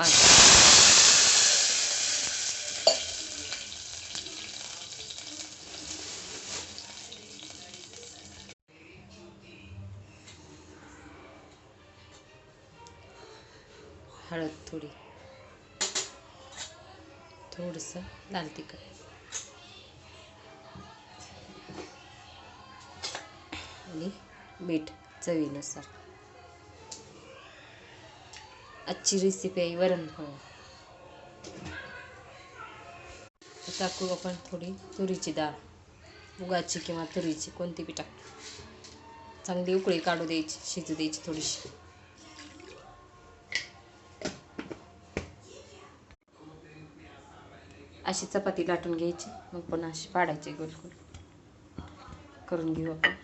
पाणी. हळद थोडी, थोडंसं लाल तिखट आणि मीठ चवीनुसार. आजची रेसिपी आहे वरणफळ. टाकू आपण थोडी तुरीची डाळ, मुगाची किंवा तुरीची कोणती बी टाकू. चांगली उकळी काढू द्यायची, शिजू द्यायची थोडीशी. अशी चपाती लाटून घ्यायची, मग पुन्हा अशी पाडायची, गोल गोल करून घेऊ आपण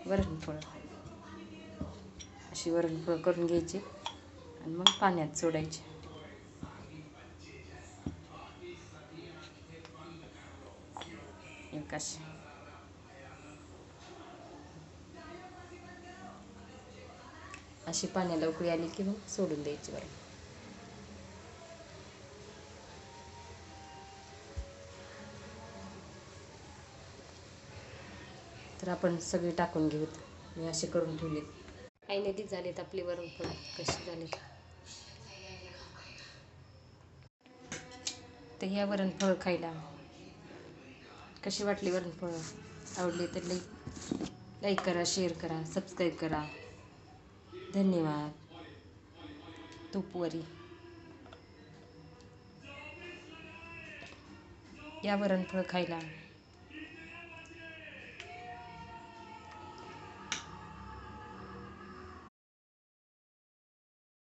वरणफळ. अशी वरणफळ करून घ्यायची आणि मग पाण्यात सोडायची. एक अशी अशी पाण्याला उकळी आली की मग सोडून द्यायची वरण. तर आपण सगळे टाकून घेऊत. मी असे करून ठेवले. आईने ती झालीत आपली वरणफळ. कशी झालीत तर ह्या वरणफळ खायला. कशी वाटली वरणफळ? आवडली तर लाईक करा, शेअर करा, सबस्क्राईब करा. धन्यवाद. तूपवरी या वरणफळ खायला.